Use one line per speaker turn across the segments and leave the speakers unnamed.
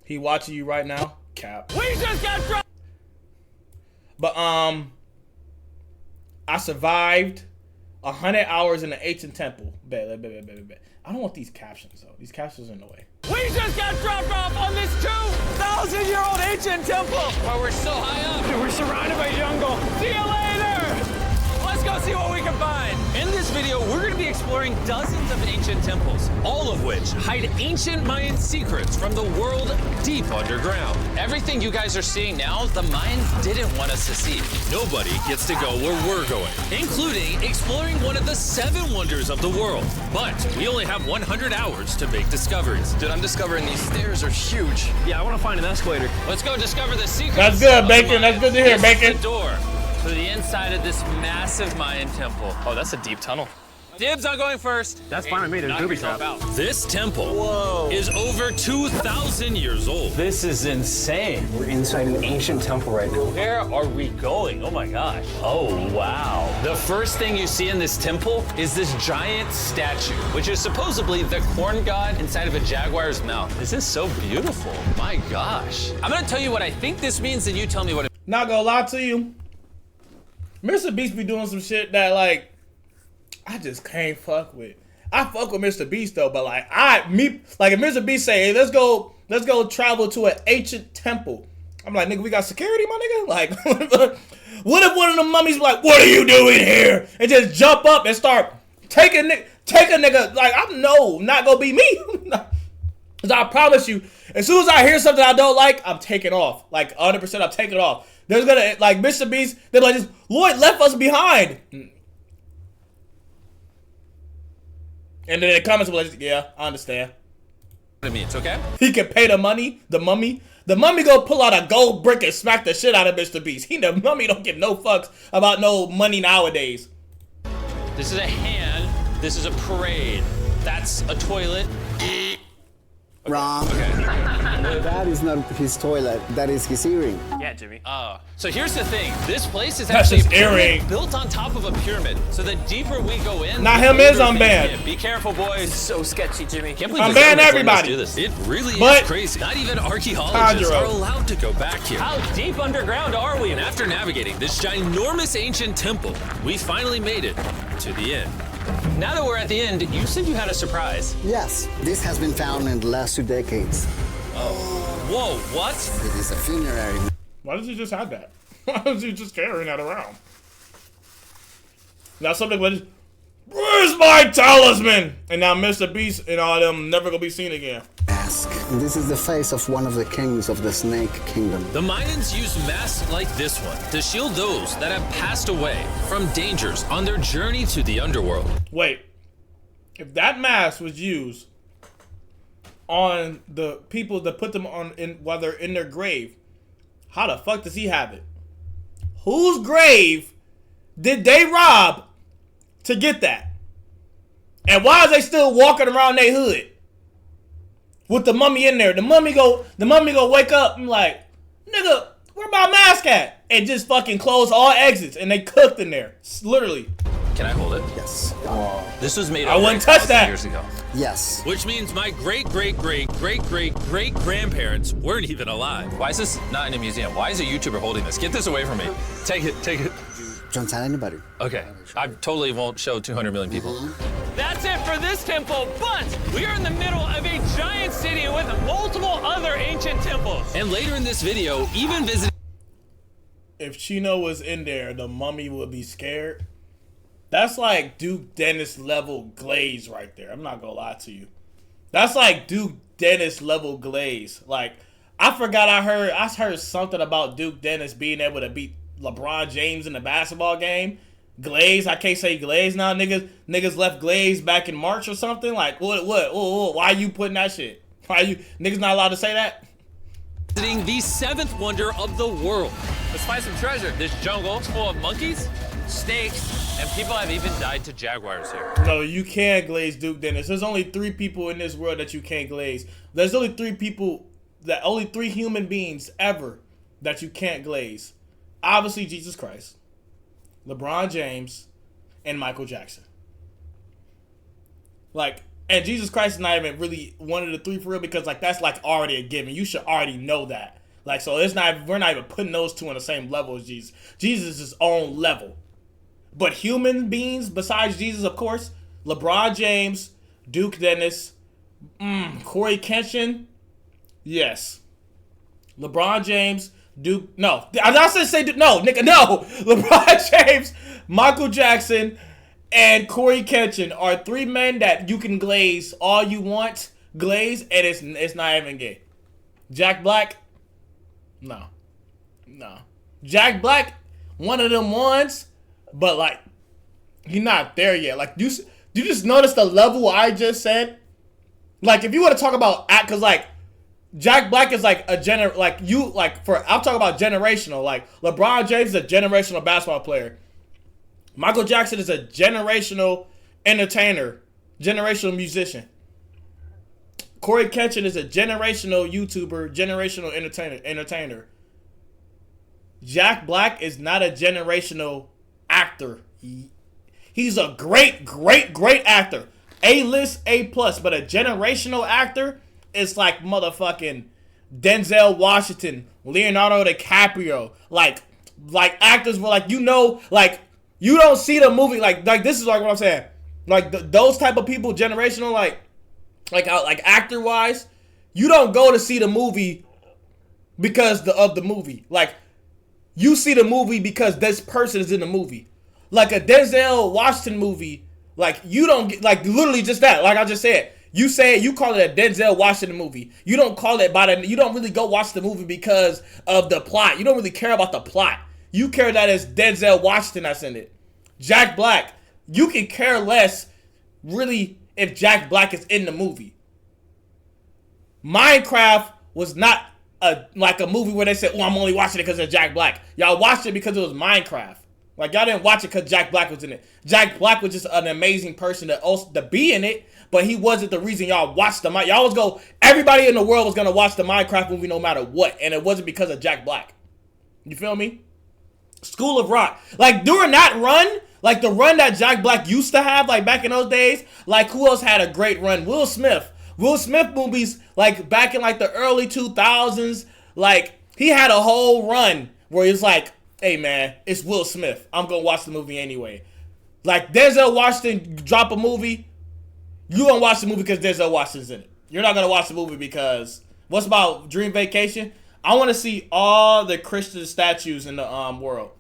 He watching you right now? Cap.
We just got dropped.
But I survived 100 hours in the ancient temple. Bet. I don't want these captions though. These captions are in the way.
We just got dropped off on this 2,000-year-old ancient temple.
Why we're so high up.
Dude, we're surrounded by jungle. See you later. Let's go see what we can find.
In this video, we're going to be exploring dozens of ancient temples, all of which hide ancient Mayan secrets from the world deep underground. Everything you guys are seeing now, the Mayans didn't want us to see. Nobody gets to go where we're going, including exploring one of the 7 wonders of the world. But we only have 100 hours to make discoveries. Dude, I'm discovering these stairs are huge.
Yeah, I want to find an escalator.
Let's go discover the secrets.
That's good,
of
Bacon.
the
That's good to hear,
Mayans.
Bacon.
This is the door to the inside of this massive Mayan temple. Oh, that's a deep tunnel. Dibs on going first.
That's fine with me. There's
Knock
booby
yourself
trap.
out. This temple is over 2,000 years old.
This is insane.
We're inside an ancient temple right now.
Where are we going? Oh my gosh. Oh, wow.
The first thing you see in this temple is this giant statue, which is supposedly the corn god inside of a jaguar's mouth. This is so beautiful. My gosh. I'm gonna tell you what I think this means, and you tell me what it
Not gonna lie to you. Mr. Beast be doing some shit that like I just can't fuck with. I fuck with Mr. Beast though, but like if Mr. Beast say, hey, let's go travel to an ancient temple. I'm like, nigga, we got security, my nigga? Like, what if one of them mummies be like, what are you doing here? And just jump up and start take a nigga, like, I'm not gonna be me. Cause I promise you, as soon as I hear something I don't like, I'm taking off. Like 100% I'm taking off. There's gonna, like, Mr. Beast, they're like, Lloyd left us behind. And then the comments were like, yeah, I understand.
means, okay?
He can pay the money, the mummy. The mummy go pull out a gold brick and smack the shit out of Mr. Beast. The mummy don't give no fucks about no money nowadays.
This is a hand. This is a parade. That's a toilet.
Wrong.
Okay.
That is not his toilet. That is his earring.
Yeah, Jimmy.
So here's the thing. This place is
That's
actually
his earring.
built on top of a pyramid. So the deeper we go in,
Now
the
him is
older things
unbanned.
get. Be careful, boys.
So sketchy, Jimmy.
Can't believe
I'm
the
banning
government's letting us
everybody.
do this. It really
But-
is crazy. Not even archaeologists
Tanjiro.
are allowed to go back here.
How deep underground are we?
And after navigating this ginormous ancient temple, we finally made it to the end. Now that we're at the end, you said you had a surprise.
Yes, this has been found in the last 2 decades.
Whoa, what?
It is a funerary.
Why did you just have that? Why was you just carrying that around? Now something like, where's my talisman? And now Mr. Beast and all them never gonna be seen again.
Mask. This is the face of one of the kings of the Snake Kingdom.
The Mayans used masks like this one to shield those that have passed away from dangers on their journey to the underworld.
Wait, if that mask was used on the people that put them on while they're in their grave, how the fuck does he have it? Whose grave did they rob to get that? And why is they still walking around their hood with the mummy in there? The mummy go wake up and like, nigga, where my mask at? And just fucking close all exits and they cooked in there. Literally.
Can I hold it?
Yes.
This was made
I
over
wouldn't touch
1,000
that.
years ago.
Yes.
Which means my great-great-great-great-great-grandparents weren't even alive. Why is this not in a museum? Why is a YouTuber holding this? Get this away from me. Take it.
Don't tell anybody.
Okay, I totally won't show 200 million people.
That's it for this temple, but we are in the middle of a giant city with multiple other ancient temples.
And later in this video, even visiting
If Chino was in there, the mummy would be scared. That's like Duke Dennis level glaze right there. I'm not gonna lie to you. That's like Duke Dennis level glaze. Like, I forgot I heard something about Duke Dennis being able to beat LeBron James in the basketball game. Glaze, I can't say Glaze now. Niggas left Glaze back in March or something. Like, what? Why you putting that shit? Why you niggas not allowed to say that?
the 7th wonder of the world.
Let's find some treasure.
This jungle is full of monkeys, snakes, and people have even died to jaguars here.
No, you can't glaze Duke Dennis. There's only 3 people in this world that you can't glaze. There's only 3 human beings ever that you can't glaze. Obviously, Jesus Christ, LeBron James, and Michael Jackson. Like, And Jesus Christ is not even really one of the three for real, because like that's like already a given. You should already know that. Like, so it's not, we're not even putting those two on the same level as Jesus. Jesus is his own level. But human beings besides Jesus, of course, LeBron James, Duke Dennis, Corey Kenshin, yes. LeBron James, Duke, no. I'm not saying say Duke, no, nigga, no. LeBron James, Michael Jackson, and Corey Kenshin are three men that you can glaze all you want, glaze, and it's not even gay. Jack Black, no. Jack Black, one of them ones, but like, he's not there yet. Like, you just notice the level I just said? Like, if you want to talk about act, cause like, Jack Black is like I'm talking about generational. Like, LeBron James is a generational basketball player. Michael Jackson is a generational entertainer, generational musician. Corey Kenshin is a generational YouTuber, generational entertainer. Jack Black is not a generational actor. He's a great actor. A-list, A+, but a generational actor is like motherfucking Denzel Washington, Leonardo DiCaprio. Like actors were like, you know, like, you don't see the movie, like this is like what I'm saying. Like those type of people, generational, like actor wise, you don't go to see the movie because of the movie. Like, you see the movie because this person is in the movie. Like a Denzel Washington movie, like you don't get, like literally just that. Like I just said, you call it a Denzel Washington movie. You don't call it you don't really go watch the movie because of the plot. You don't really care about the plot. You care that it's Denzel Washington that's in it. Jack Black, you can care less, really, if Jack Black is in the movie. Minecraft was not a movie where they said, oh, I'm only watching it because of Jack Black. Y'all watched it because it was Minecraft. Like, y'all didn't watch it because Jack Black was in it. Jack Black was just an amazing person to be in it, but he wasn't the reason y'all watched the Minecraft. Y'all was everybody in the world was going to watch the Minecraft movie no matter what, and it wasn't because of Jack Black. You feel me? School of Rock. Like, during that run, like the run that Jack Black used to have, like back in those days, like who else had a great run? Will Smith. Will Smith movies, like back in like the early 2000s, like he had a whole run where it's like, hey man, it's Will Smith. I'm going to watch the movie anyway. Like Denzel Washington drop a movie, you gonna watch the movie because Denzel Washington's in it. You're not going to watch the movie because, what's about Dream Vacation? I want to see all the Christian statues in the world.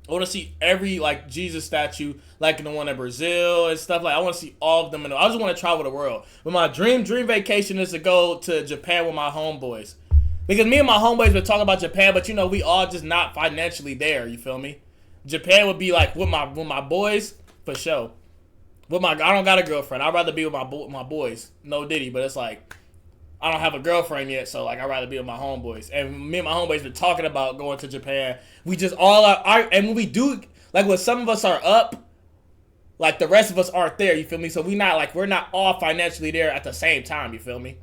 I want to see every like Jesus statue, like the one in Brazil and stuff. Like, I want to see all of them. I just want to travel the world. But my dream vacation is to go to Japan with my homeboys, because me and my homeboys been talking about Japan, but you know we all just not financially there. You feel me? Japan would be like with my boys for sure. I don't got a girlfriend. I'd rather be with my boys. No Diddy, but it's like, I don't have a girlfriend yet, so like I'd rather be with my homeboys. And me and my homeboys been talking about going to Japan. We just all are, and when we do, like when some of us are up, like the rest of us aren't there. You feel me? So we're not all financially there at the same time. You feel me?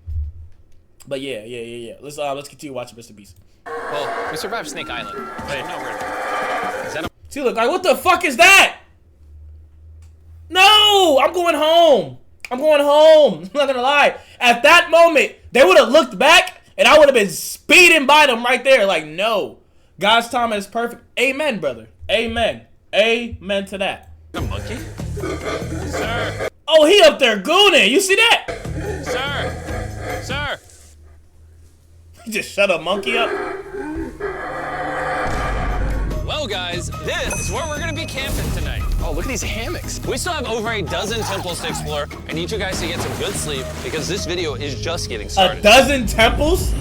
But yeah. Let's continue watching Mr. Beast.
Well, we survived Snake Island. I didn't know where to. Is that
See, look, like what the fuck is that? No, I'm going home. I'm not gonna lie. At that moment, they would have looked back and I would have been speeding by them right there. Like, no. God's timing is perfect. Amen, brother. Amen. Amen to that.
a monkey? Sir.
Oh, he up there gooning. You see that?
Sir.
He just shut a monkey up.
Well, guys, this is where we're gonna be camping tonight.
Oh, look at these hammocks.
We still have over a dozen temples to explore. I need you guys to get some good sleep because this video is just getting started.
A dozen temples?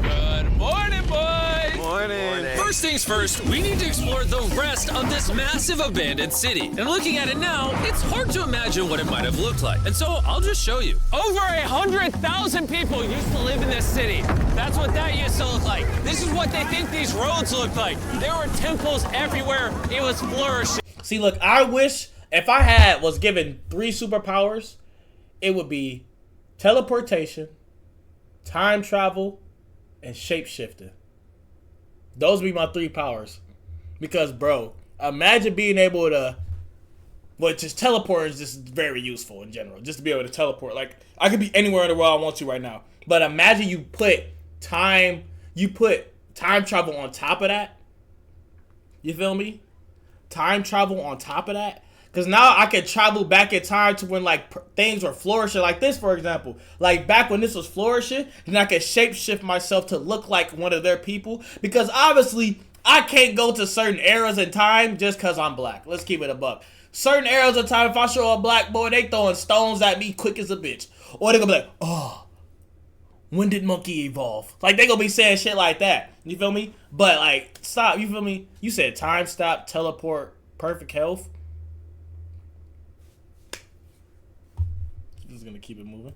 Good morning, boys.
Morning.
First things first, we need to explore the rest of this massive abandoned city. And looking at it now, it's hard to imagine what it might have looked like. And so I'll just show you. Over 100,000 people used to live in this city. That's what that used to look like. This is what they think these roads look like. There were temples everywhere. It was flourishing.
See, look, I wish if I was given 3 superpowers, it would be teleportation, time travel, and shapeshifting. Those would be my 3 powers. Because, bro, imagine being able to But just teleporting is just very useful in general. Just to be able to teleport. Like, I could be anywhere in the world I want to right now. But imagine you put time travel on top of that. You feel me? Time travel on top of that. Because now I can travel back in time to when, like, things were flourishing. Like this, for example. Like, back when this was flourishing, then I could shapeshift myself to look like one of their people. Because, obviously, I can't go to certain eras in time just because I'm black. Let's keep it a buck. Certain eras of time, if I show a black boy, they throwing stones at me quick as a bitch. Or they gonna be like, oh, when did monkey evolve? Like, they gonna be saying shit like that. You feel me? But, like, stop. You feel me? You said time stop, teleport, perfect health. Just gonna keep it moving.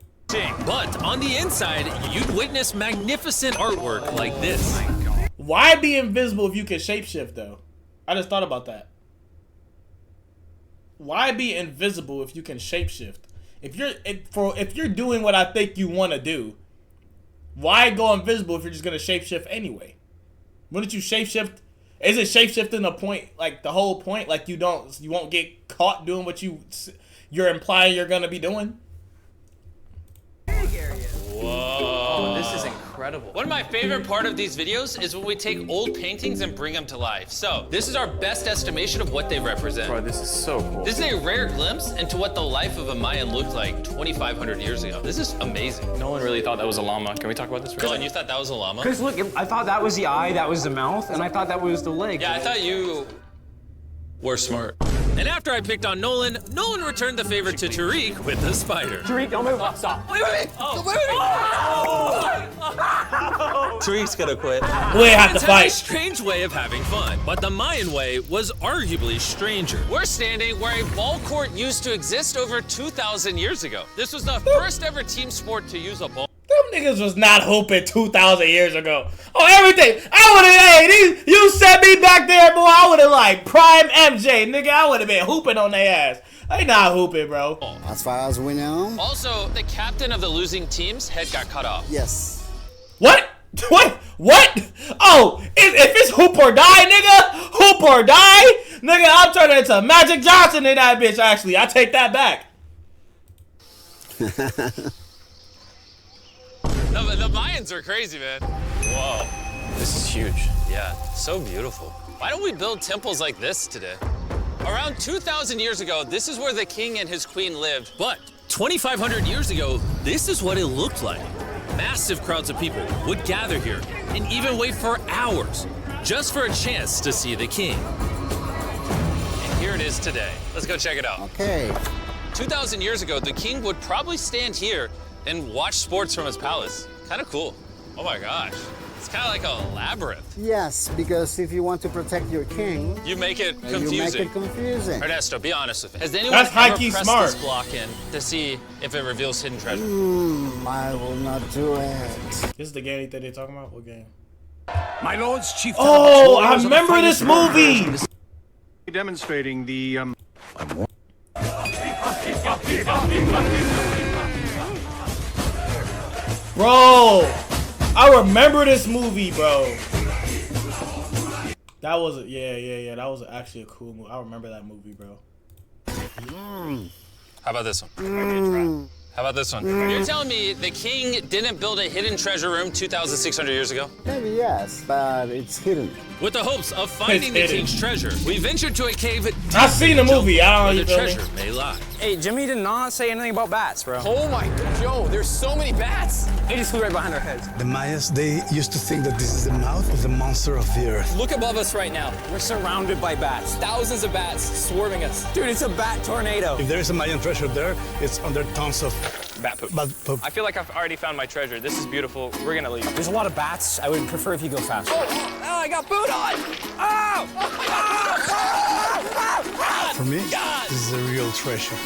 But on the inside, you'd witness magnificent artwork like this.
Why be invisible if you can shapeshift, though? I just thought about that. Why be invisible if you can shapeshift? If you're doing what I think you want to do, why go invisible if you're just gonna shapeshift anyway? Wouldn't you shapeshift? Is it shapeshifting the point, like the whole point? Like you won't get caught doing what you're implying you're gonna be doing?
Whoa, this is incredible. One of my favorite part of these videos is when we take old paintings and bring them to life. So this is our best estimation of what they represent.
Bro, this is so cool.
This is a rare glimpse into what the life of a Mayan looked like 2,500 years ago. This is amazing.
No one really thought that was a llama. Can we talk about this?
Dylan, you thought that was a llama?
Because look, I thought that was the eye, that was the mouth, and I thought that was the leg.
Yeah, I thought you were smart. And after I picked on Nolan, Nolan returned the favor to Tariq with the spider.
Tariq, don't move. Stop.
Wait.
Tariq's gonna quit.
We have to
It's a
fight.
strange way of having fun, but the Mayan way was arguably stranger. We're standing where a ball court used to exist over 2,000 years ago. This was the first ever team sport to use a ball.
Them niggas was not hooping 2,000 years ago. Oh, everything. You set me back there, boy. I would have like prime MJ, nigga. I would have been hooping on their ass. They not hooping, bro.
As far as we know,
Also, the captain of the losing team's head got cut off.
yes.
What? What? Oh, if it's hoop or die, nigga. Hoop or die, nigga. I'm turning into Magic Johnson in that bitch. Actually, I take that back.
The Mayans are crazy, man. Whoa.
This is huge.
Yeah, so beautiful. Why don't we build temples like this today? Around 2,000 years ago, this is where the king and his queen lived. But 2,500 years ago, this is what it looked like. Massive crowds of people would gather here and even wait for hours just for a chance to see the king. And here it is today. Let's go check it out.
Okay.
2,000 years ago, the king would probably stand here and watch sports from his palace. Kind of cool. Oh my gosh. It's kind of like a labyrinth.
Yes, because if you want to protect your king,
You make it
you
confusing.
make it confusing.
Ernesto, be honest with me. Has anyone
That's
ever
high-key
pressed
smart.
this block in to see if it reveals hidden treasure?
I will not do it.
This is the game that they're talking about. What game?
My lords, chief.
Oh, I remember this movie.
Demonstrating the
Bro, I remember this movie, bro. That was yeah. That was actually a cool movie. I remember that movie, bro.
How about this one? How about this one? You're telling me the king didn't build a hidden treasure room 2,600 years ago?
Maybe yes, but it's hidden.
With the hopes of finding the
hidden.
king's treasure, we ventured to a cave
I've seen the movie. I
where
don't
the
know. You feel
treasure
me?
may lie.
Hey, Jimmy did not say anything about bats, bro. Oh my god, yo, there's so many bats. They just flew right behind our heads.
The Mayas, they used to think that this is the mouth of the monster of the earth.
Look above us right now. We're surrounded by bats. Thousands of bats swarming us. Dude, it's a bat tornado.
If there is a Mayan treasure there, it's under tons of
Bat poop.
bat poop.
I feel like I've already found my treasure. This is beautiful. We're gonna leave.
There's a lot of bats. I would prefer if you go faster.
Oh, I got food on!
For me, this is a real treasure.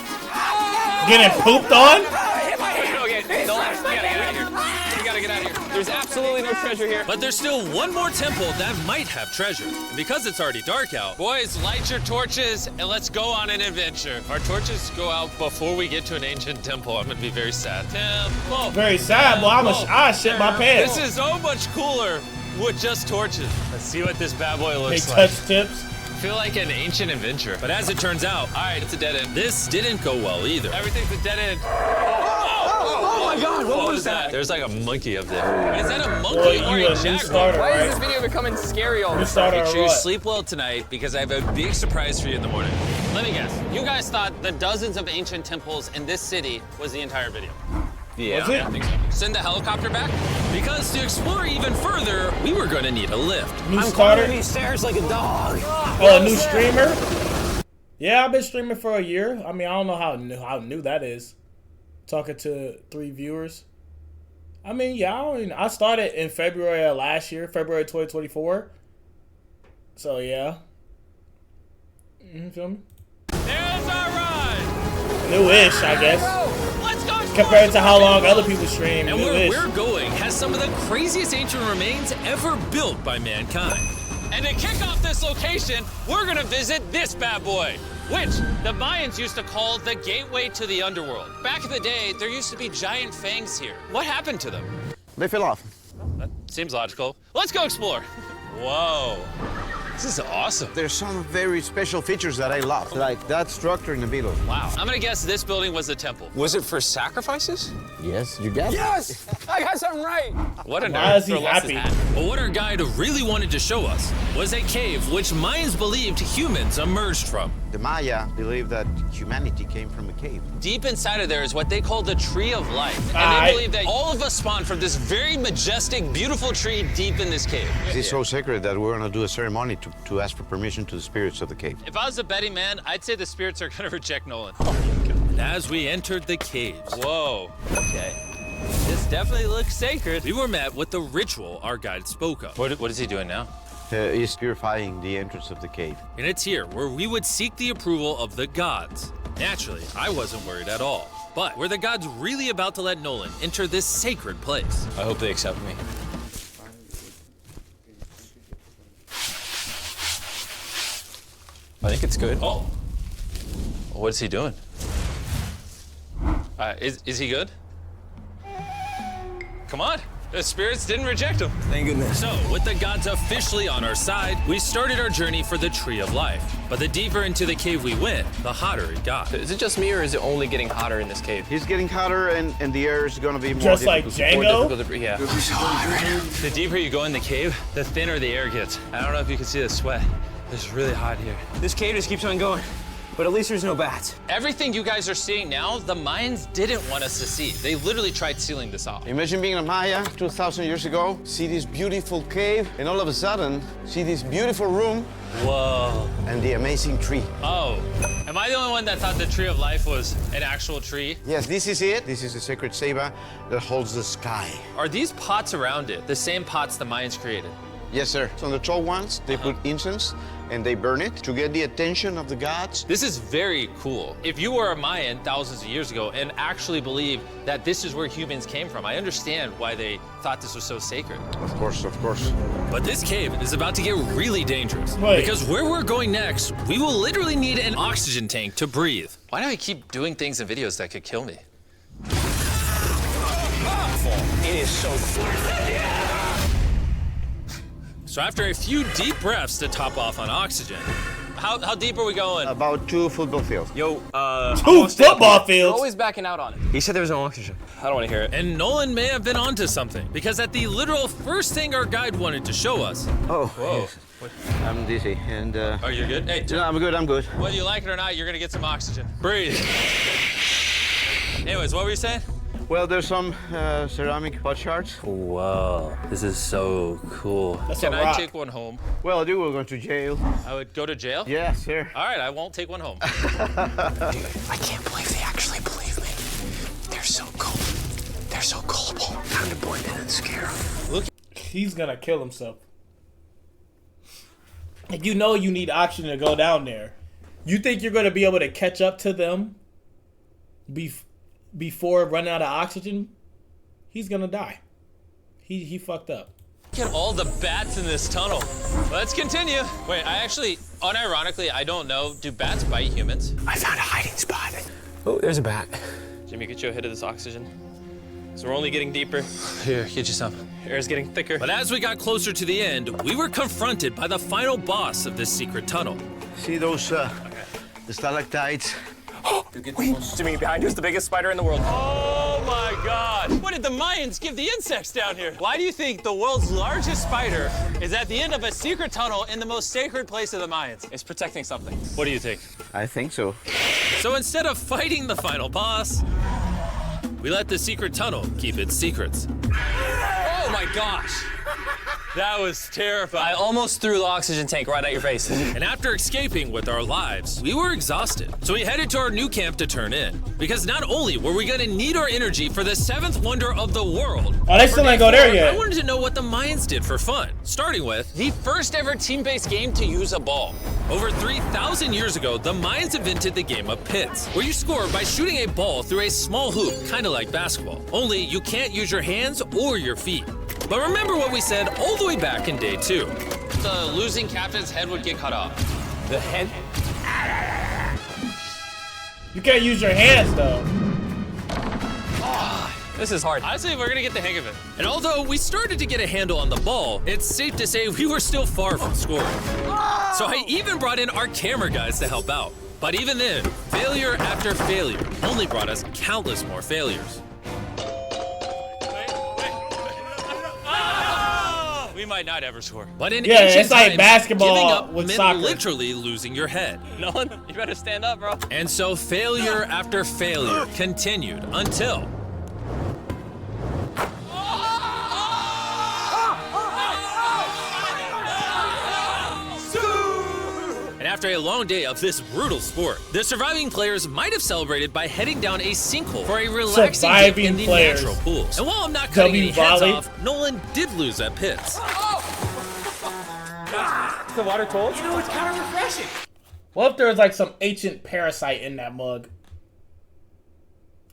Getting pooped on?
Okay, don't laugh. We gotta get out of here. We gotta get out of here. There's absolutely no treasure here.
But there's still one more temple that might have treasure. And because it's already dark out, boys, light your torches and let's go on an adventure. Our torches go out before we get to an ancient temple. I'm gonna be very sad. Temple.
Very sad, boy. I shit my pants.
This is so much cooler with just torches. Let's see what this bad boy
They
looks like.
touch tips.
feel like an ancient adventure. But as it turns out, all right, it's a dead end. This didn't go well either.
Everything's a dead end.
Oh my God, what was that?
There's like a monkey up there. Is that a monkey
Boy,
or
you
a
a new
jaguar?
starter,
Why is
right?
this video becoming scary all of
New
a sudden?
starter
Make
or
sure you
what?
sleep well tonight because I have a big surprise for you in the morning.
Let me guess. You guys thought the dozens of ancient temples in this city was the entire video.
Yeah,
Was it?
I think so. Send the helicopter back? Because to explore even further, we were gonna need a lift.
New starter?
These stairs like a dog.
Oh, a new streamer? Yeah, I've been streaming for a year. I mean, I don't know how new that is. Talking to 3 viewers. I mean, yeah, I started in February of last year, February 2024. So, yeah. Feel me?
There's our ride.
New-ish, I guess.
Let's go.
Compared to how long other people stream,
And where
new-ish.
we're going has some of the craziest ancient remains ever built by mankind.
And to kick off this location, we're gonna visit this bad boy, which the Mayans used to call the gateway to the underworld. Back in the day, there used to be giant fangs here. What happened to them?
They fell off.
That seems logical. Let's go explore. Whoa.
This is awesome.
There's some very special features that I love, like that structure in the middle.
Wow. I'm gonna guess this building was the temple.
Was it for sacrifices?
Yes, you got it.
Yes! I got something right.
What a
Why
nerd
is he
for less
happy?
than half.
But what our guide really wanted to show us was a cave which Mayans believed humans emerged from.
The Maya believed that humanity came from a cave.
Deep inside of there is what they call the Tree of Life. And
Alright.
they believe that all of us spawned from this very majestic, beautiful tree deep in this cave.
It's so sacred that we're gonna do a ceremony to ask for permission to the spirits of the cave.
If I was a betting man, I'd say the spirits are gonna reject Nolan.
And as we entered the caves,
Whoa. Okay. This definitely looks sacred.
we were met with the ritual our guide spoke of.
What is he doing now?
Is purifying the entrance of the cave.
And it's here where we would seek the approval of the gods. Naturally, I wasn't worried at all. But were the gods really about to let Nolan enter this sacred place?
I hope they accept me. I think it's good.
Oh. What's he doing? Is he good? Come on. The spirits didn't reject him.
Thank goodness.
So, with the gods officially on our side, we started our journey for the Tree of Life. But the deeper into the cave we went, the hotter it got.
Is it just me, or is it only getting hotter in this cave?
He's getting hotter and the air is gonna be more
Just like
difficult.
More
Django?
difficult to breathe, yeah.
The deeper you go in the cave, the thinner the air gets. I don't know if you can see the sweat. It's really hot here.
This cave just keeps on going, but at least there's no bats.
Everything you guys are seeing now, the Mayans didn't want us to see. They literally tried sealing this off.
Imagine being a Maya 2,000 years ago, see this beautiful cave, and all of a sudden, see this beautiful room
Whoa.
and the amazing tree.
Oh, am I the only one that thought the Tree of Life was an actual tree?
Yes, this is it. This is the sacred ceiba that holds the sky.
Are these pots around it the same pots the Mayans created?
Yes, sir. So on the tall ones, they put incense and they burn it to get the attention of the gods.
This is very cool. If you were a Mayan thousands of years ago and actually believed that this is where humans came from, I understand why they thought this was so sacred.
Of course, of course.
But this cave is about to get really dangerous.
Wait.
Because where we're going next, we will literally need an oxygen tank to breathe.
Why do I keep doing things in videos that could kill me?
It is so
So after a few deep breaths to top off on oxygen,
How deep are we going?
About 2 football fields.
Yo,
2 football fields.
Always backing out on it.
he said there was no oxygen.
I don't want to hear it.
and Nolan may have been onto something, because at the literal first thing our guide wanted to show us,
Oh, yes. I'm dizzy and
Are you good? Hey,
no, I'm good, I'm good.
whether you like it or not, you're gonna get some oxygen. Breathe. Anyways, what were you saying?
Well, there's some ceramic pot shards.
Whoa, this is so cool.
That's
Can
a
I
rock.
take one home?
Well, I do, we're going to jail.
I would go to jail?
Yes, sir.
All right, I won't take one home.
I can't believe they actually believe me. They're so cool. They're so gullible. Time to blend in and scare them.
He's gonna kill himself. If you know you need oxygen to go down there, you think you're gonna be able to catch up to them before running out of oxygen? He's gonna die. He fucked up.
Look at all the bats in this tunnel. Let's continue. Wait, I actually, unironically, I don't know. Do bats bite humans?
I found a hiding spot. Oh, there's a bat.
Jimmy, get you a hit of this oxygen. So we're only getting deeper.
Here, get you some.
Air's getting thicker.
but as we got closer to the end, we were confronted by the final boss of this secret tunnel.
See those the stalactites?
Jimmy, behind you is the biggest spider in the world.
Oh my God! What did the Mayans give the insects down here? Why do you think the world's largest spider is at the end of a secret tunnel in the most sacred place of the Mayans?
It's protecting something.
What do you think?
I think so.
So instead of fighting the final boss, we let the secret tunnel keep its secrets.
Oh my gosh!
That was
I
terrifying.
almost threw the oxygen tank right at your face.
And after escaping with our lives, we were exhausted. So we headed to our new camp to turn in. Because not only were we gonna need our energy for the seventh wonder of the world.
Oh, they still ain't go there yet.
I wanted to know what the Mayans did for fun. Starting with
The first ever team-based game to use a ball.
over 3,000 years ago, the Mayans invented the game of pits, where you score by shooting a ball through a small hoop, kind of like basketball. Only you can't use your hands or your feet. But remember what we said all the way back in day 2.
The losing captain's head would get cut off.
The head.
You can't use your hands though.
This is hard.
Honestly, we're gonna get the hang of it. And although we started to get a handle on the ball, it's safe to say we were still far from scoring. So I even brought in our camera guys to help out. But even then, failure after failure only brought us countless more failures. We might not ever score. But in
Yeah,
ancient
it's like
times,
basketball
giving up
with
meant
soccer.
literally losing your head.
Nolan, you better stand up, bro.
And so failure after failure continued until... And after a long day of this brutal sport, the surviving players might have celebrated by heading down a sinkhole for a relaxing dip
Surviving
in the
players.
natural pools. And while I'm not cutting
W
any heads
volley.
off, Nolan did lose at pits.
Is the water cold?
What if there was like some ancient parasite in that mug?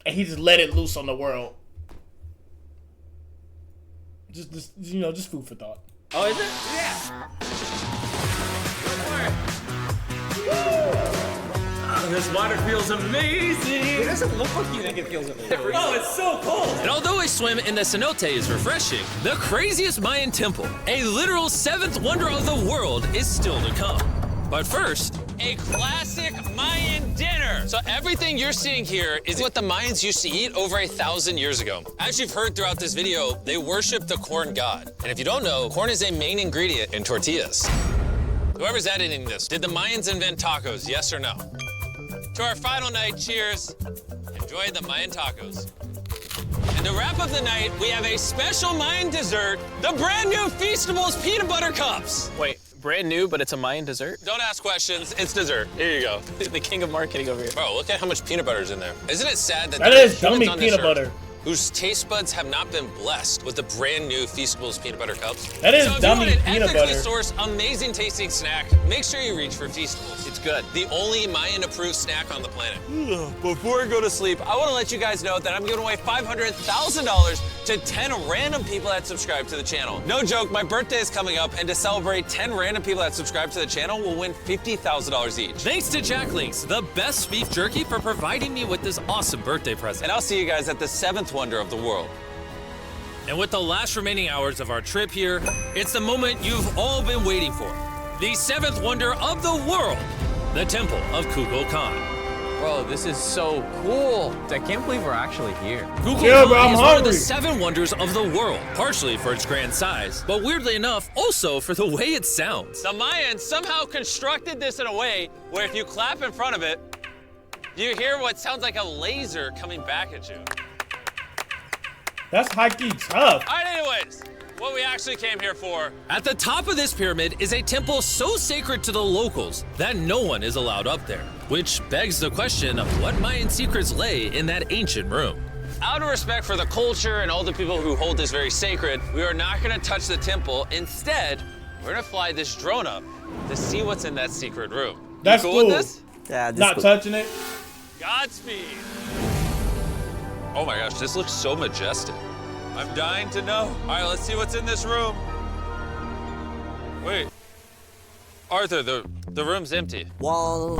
And he just let it loose on the world. Just you know, just food for thought.
Oh, is it? Yeah. This water feels amazing. It doesn't look like you think it feels amazing. Oh, it's so cold.
And although a swim in the cenote is refreshing, the craziest Mayan temple, a literal seventh wonder of the world, is still to come. But first,
A classic Mayan dinner. So everything you're seeing here is what the Mayans used to eat over 1,000 years ago. As you've heard throughout this video, they worship the corn god. And if you don't know, corn is a main ingredient in tortillas. Whoever's editing this, did the Mayans invent tacos, yes or no? To our final night, cheers. Enjoy the Mayan tacos. And to wrap up the night, we have a special Mayan dessert, the brand new Feastables peanut butter cups.
Wait, brand new, but it's a Mayan dessert?
Don't ask questions, it's dessert. Here you go.
The king of marketing over here.
Bro, look at how much peanut butter is in there. Isn't it sad that
That
there are
is
humans
dummy
on this
peanut
earth
butter.
whose taste buds have not been blessed with the brand new Feastables peanut butter cups?
That is
so if
dummy
you want an
peanut
ethically
butter.
sourced, amazing tasting snack, make sure you reach for Feastables. It's good. The only Mayan approved snack on the planet. Before I go to sleep, I want to let you guys know that I'm giving away $500,000 to 10 random people that subscribe to the channel. No joke, my birthday is coming up, and to celebrate, 10 random people that subscribe to the channel will win $50,000 each.
thanks to Jack Links, the best beef jerky, for providing me with this awesome birthday present.
And I'll see you guys at the 7th wonder of the world.
And with the last remaining hours of our trip here, it's the moment you've all been waiting for. The seventh wonder of the world, the Temple of Kukulkan.
Bro, this is so cool. I can't believe we're actually here.
Kukulkan
Yeah, bro, I'm
is one of
hungry.
the 7 wonders of the world, partially for its grand size, but weirdly enough, also for the way it sounds.
The Mayans somehow constructed this in a way where if you clap in front of it, you hear what sounds like a laser coming back at you.
That's high-key tough.
All right, anyways, what we actually came here for.
At the top of this pyramid is a temple so sacred to the locals that no one is allowed up there, which begs the question of what Mayan secrets lay in that ancient room.
Out of respect for the culture and all the people who hold this very sacred, we are not gonna touch the temple. Instead, we're gonna fly this drone up to see what's in that secret room. You
That's
cool
cool.
with this?
Yeah, this
Not
cool.
touching it.
Godspeed. Oh my gosh, this looks so majestic. I'm dying to know. All right, let's see what's in this room. Wait. Arthur, the room's empty.
Well,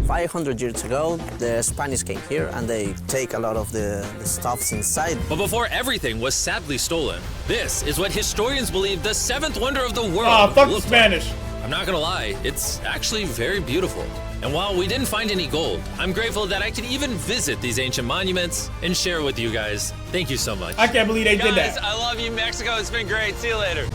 500 years ago, the Spanish came here and they take a lot of the stuffs inside.
But before everything was sadly stolen, this is what historians believe the 7th wonder of the world
Oh, fuck the
looked
Spanish.
like. I'm not gonna lie, it's actually very beautiful. And while we didn't find any gold, I'm grateful that I could even visit these ancient monuments and share with you guys. Thank you so much.
I can't believe they did
Guys,
that.
I love you, Mexico. It's been great. See you later.